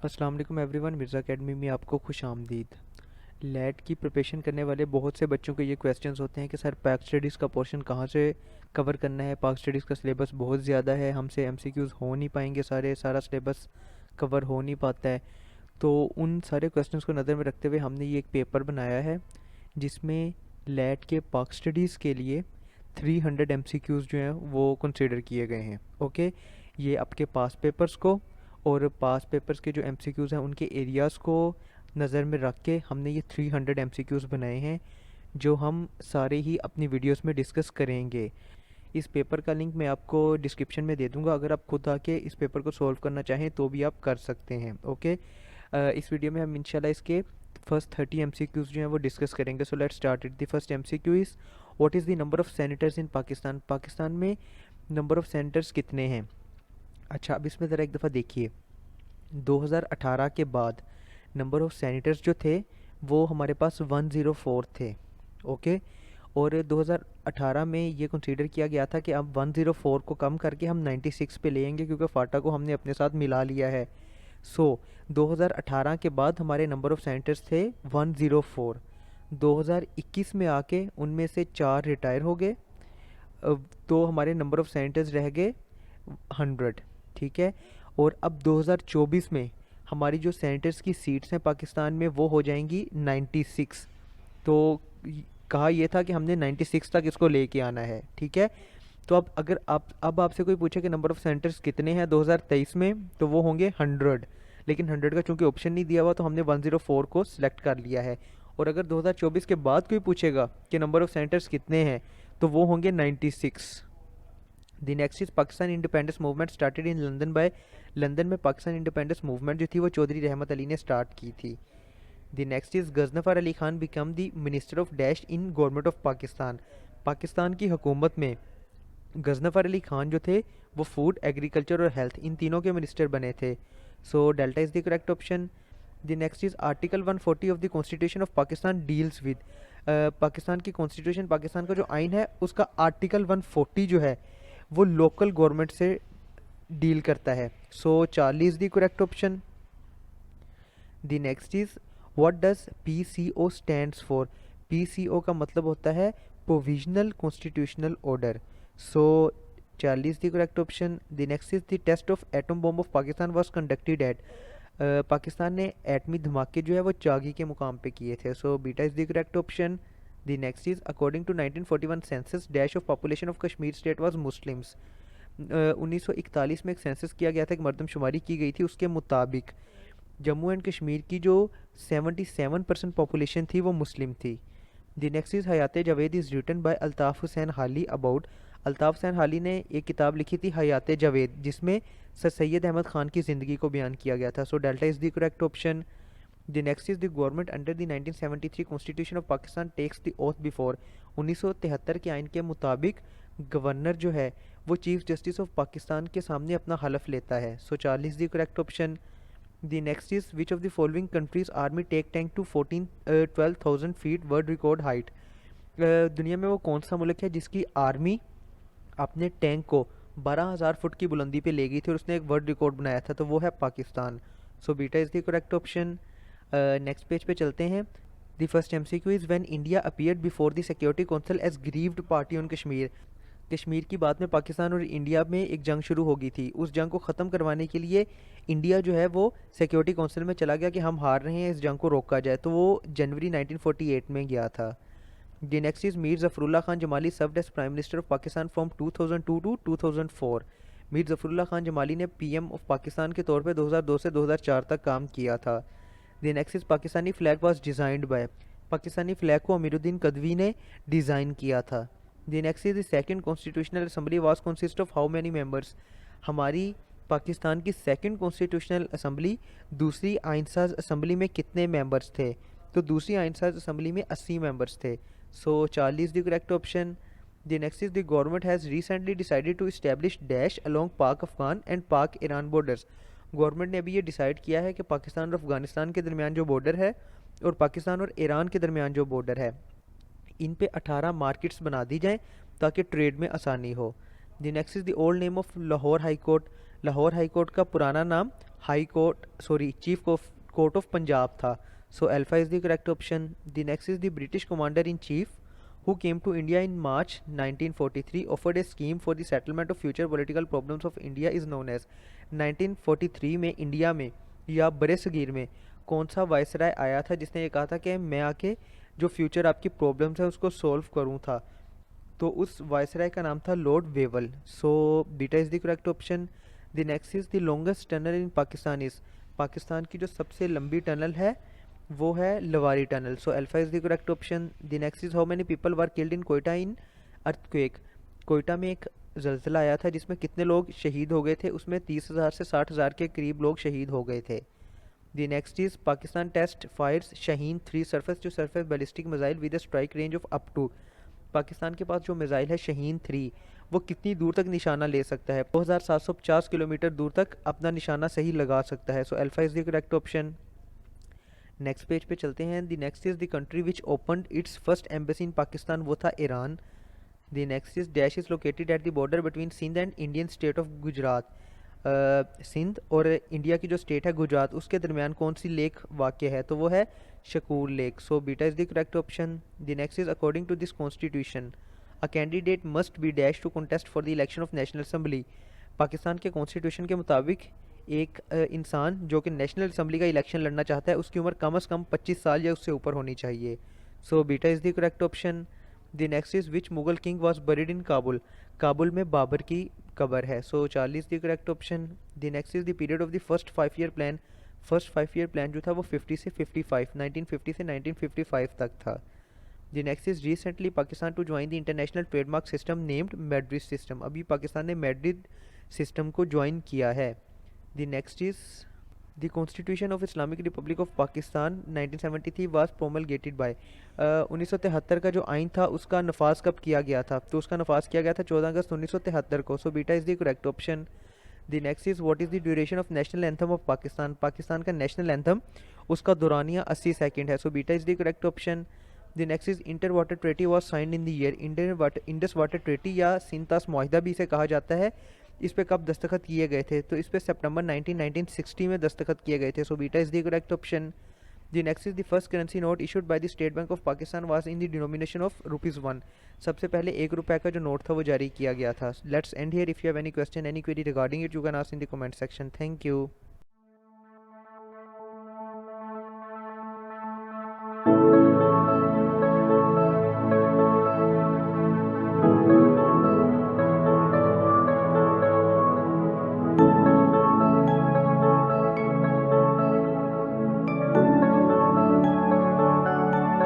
अस्सलाम वालेकुम everyone, Mirza academy में आपको खुश आमदीद। लैट की प्रिपरेशन करने वाले बहुत से बच्चों के ये क्वेश्चंस होते हैं कि सर पाक स्टडीज़ का पोर्शन कहाँ से कवर करना है। पाक स्टडीज़ का सिलेबस बहुत ज़्यादा है, हमसे एमसीक्यूज़ हो नहीं पाएंगे, सारा सिलेबस कवर हो नहीं पाता है। तो उन सारे क्वेश्चंस को नज़र में रखते हुए हमने ये एक पेपर बनाया है जिसमें लैट के पाक स्टडीज़ के लिए 300 एमसीक्यूज़ जो हैं वो कंसिडर किए गए हैं। ओके, ये आपके पास पेपर्स को और पास पेपर्स के जो एमसीक्यूज़ हैं उनके एरियाज़ को नज़र में रख के हमने ये 300 एमसीक्यूज़ बनाए हैं जो हम सारे ही अपनी वीडियोस में डिस्कस करेंगे। इस पेपर का लिंक मैं आपको डिस्क्रिप्शन में दे दूंगा, अगर आप खुद आके इस पेपर को सॉल्व करना चाहें तो भी आप कर सकते हैं। ओके, इस वीडियो में हम इंशाल्लाह इसके फर्स्ट 30 एमसीक्यूज़ जो हैं वो डिस्कस करेंगे। So let's start it. The first MCQ is what is the number of senators in Pakistan. Pakistan में नंबर ऑफ़ सेनेटर्स कितने हैं। अच्छा, अब इसमें ज़रा एक दफ़ा देखिए, 2018 के बाद नंबर ऑफ़ सेनेटर्स जो थे वो हमारे पास 104 थे। ओके, और 2018 में ये कंसीडर किया गया था कि अब 104 को कम करके हम 96 पे लेंगे क्योंकि फाटा को हमने अपने साथ मिला लिया है। सो 2018 के बाद हमारे नंबर ऑफ़ सेनेटर्स थे 104। 2021 में आके उनमें से 4 रिटायर हो गए, तो हमारे नंबर ऑफ़ सेनेटर्स रह गए 100। ठीक है, और अब 2024 में हमारी जो सेनेटर्स की सीट्स हैं पाकिस्तान में वो हो जाएंगी 96। तो कहा यह था कि हमने 96 तक इसको लेके आना है। ठीक है, तो अब अगर अब आपसे कोई पूछे कि नंबर ऑफ़ सेनेटर्स कितने हैं 2023 में, तो वो होंगे 100। लेकिन 100 का चूंकि ऑप्शन नहीं दिया हुआ तो हमने 104 को सिलेक्ट कर लिया है। और अगर 2024 के बाद कोई पूछेगा कि नंबर ऑफ़ सेनेटर्स कितने हैं तो वो होंगे 96। The next is Pakistan independence movement started in London by. London में पाकिस्तान इंडिपेंडेंस मूवमेंट जो थी वो चौधरी रहमत अली ने स्टार्ट की थी। The next is Ghazanfar Ali Khan become the minister of dash in government of Pakistan. Pakistan की हुकूमत में गजनफर अली खान जो थे वो फूड, एग्रीकल्चर और हेल्थ इन तीनों के मिनिस्टर बने थे। So delta is the correct option. The next is article 140 of the constitution of Pakistan deals with. Pakistan की कॉन्स्टिट्यूशन, पाकिस्तान का जो आइन है उसका आर्टिकल 140 जो है वो लोकल गवर्नमेंट से डील करता है। So 40 the correct option. The next is what does PCO stands for. PCO का मतलब होता है provisional constitutional order. So 40 the correct option. The next is the test of atom bomb of Pakistan was conducted at. Pakistan ने एटमी धमाके जो है वो चागी के मुकाम पे किए थे। So beta is the correct option. The next is according to 1941 census dash of population of Kashmir state was Muslims. 1941 में एक सेंसस किया गया था, एक मरदमशुमारी की गई थी, उसके मुताबिक जम्मू एंड कश्मीर की जो 77% पॉपुलेशन थी वो मुस्लिम थी। The next is Hayat Javed is written by Altaf Hussain Hali about. Altaf Hussain हाली ने एक किताब लिखी थी हयात जावेद जिसमें सर सैयद अहमद ख़ान की ज़िंदगी को बयान किया गया था। So delta is the correct option. The next is the government under the 1973 constitution of Pakistan takes the oath before. 1973 के आइन के मुताबिक गवर्नर जो है वो चीफ जस्टिस ऑफ पाकिस्तान के सामने अपना हलफ लेता है। So 40 the correct option. The next is which of the following countries army take tank to 12,000 feet world record height. दुनिया में वो कौन सा मुल्क है जिसकी आर्मी अपने टैंक को 12,000 फुट की बुलंदी पे ले गई थी और उसने एक वर्ल्ड रिकॉर्ड बनाया था, तो वो है Pakistan. So beta is the correct option. Next page पे चलते हैं। The first MCQ is when India appeared before the security council as grieved party on Kashmir. Kashmir की बात में पाकिस्तान और इंडिया में एक जंग शुरू हो गई थी, उस जंग को ख़त्म करवाने के लिए इंडिया जो है वो सिक्योरिटी काउंसिल में चला गया कि हम हार रहे हैं, इस जंग को रोका जाए, तो वो जनवरी 1948 में गया था। The next is Mir Zafarullah Khan Jamali served as prime minister of Pakistan from 2002 to 2004। Mir Zafarullah Khan Jamali ने पीएम ऑफ पाकिस्तान के तौर पे 2002 से 2004 तक काम किया था। The next is Pakistani flag was designed by. Pakistani flag को अमीरुद्दीन कदवी ने डिज़ाइन किया था। The next is the second constitutional assembly was consist of how many members. हमारी पाकिस्तान की सेकंड कॉन्स्टिट्यूशनल असम्बली दूसरी आइनसाज असम्बली में कितने मेंबर्स थे, तो दूसरी आइनसाज असम्बली में 80 मेंबर्स थे। So 40 the correct option. The next is the government has recently decided to establish dash along Pak Afghan and Pak Iran borders. Government ने अभी ये डिसाइड किया है कि पाकिस्तान और अफगानिस्तान के दरमियान जो बॉर्डर है और पाकिस्तान और ईरान के दरमियान जो बॉर्डर है इन पे 18 मार्केट्स बना दी जाएं ताकि ट्रेड में आसानी हो। The next is the old name of Lahore high court. Lahore high court का पुराना नाम चीफ कोर्ट ऑफ पंजाब था। सो alpha is the correct option. The next is the British commander in chief who came to India in March 1943 offered a scheme for the settlement of future political problems of India is known as। 1943 में India में या बरे सगीर में कौन सा viceroy आया था जिसने ये कहा था कि मैं आके जो फ्यूचर आपकी प्रॉब्लम्स है उसको सॉल्व करूँ था? तो उस वायसराय का नाम था Lord Wavell. So beta is the correct option. The next is the longest tunnel in Pakistan is. Pakistan की जो सबसे लंबी टनल है वो है Lowari tunnel. So alpha is the correct option. The next is how many people were killed in Quetta in earthquake. Quetta में एक जल्जला आया था जिसमें कितने लोग शहीद हो गए थे? उसमें 30,000 से 60,000 के करीब लोग शहीद हो गए थे। The next is Pakistan test fires Shaheen 3 surface ballistic missile with a strike range of up to. Pakistan के पास जो मिसाइल है शाहीन 3 वो कितनी दूर तक निशाना ले सकता है? 2750 किलोमीटर दूर तक अपना निशाना सही लगा सकता है। So alpha is the correct option. Next page पे चलते हैं। The next is the country which opened its first embassy in Pakistan, वो था Iran. The next is dash is located at the border between Sindh and Indian state of Gujarat. Sindh और India की जो state है गुजरात उसके दरमियान कौन सी लेक वाक़ है? तो वो है Shakoor lake. So beta is the correct option. The next is according to this constitution a candidate must be dash to contest for the election of national assembly. Pakistan के कॉन्स्टिट्यूशन के मुताबिक एक इंसान जो कि नेशनल असम्बली का इलेक्शन लड़ना चाहता है उसकी उम्र कम से कम 25 साल या उससे ऊपर होनी चाहिए। So beta is the correct option. The next is which Mughal king was buried in Kabul. Kabul में बाबर की कबर है। So Charlie is the correct option. The next is the period of the first 5 year plan. First 5 year plan जो था वो 50 से 55 1950 से 1955 तक था। The next is recently Pakistan to join the international trademark system named Madrid system. अभी पाकिस्तान ने Madrid system को ज्वाइन किया है। The next is the constitution of Islamic Republic of Pakistan 1973 was promulgated by. 1973 का जो आइन था उसका नफाज कब किया गया था? तो उसका नफाज किया गया था 14 अगस्त 1973 को। सो beta is the correct option. The next is what is the duration of national anthem of Pakistan. Pakistan का नेशनल एंथम उसका दौरानिया 80 सेकंड है। सो beta is the correct option. The next is inter water treaty was signed in the year. Indus water treaty या सिंतास मुआहिदा भी इसे कहा जाता है। इस पे कब दस्तखत किए गए थे? तो इस पे सितंबर 1960 में दस्तखत किए गए थे। So beta is the correct option. The next is the first currency note issued by the state bank of Pakistan was in the denomination of ₹1। सबसे पहले 1 रुपये का जो नोट था वो जारी किया गया था। Let's end here. If you have any question any query regarding it you can ask in the comment section. Thank you.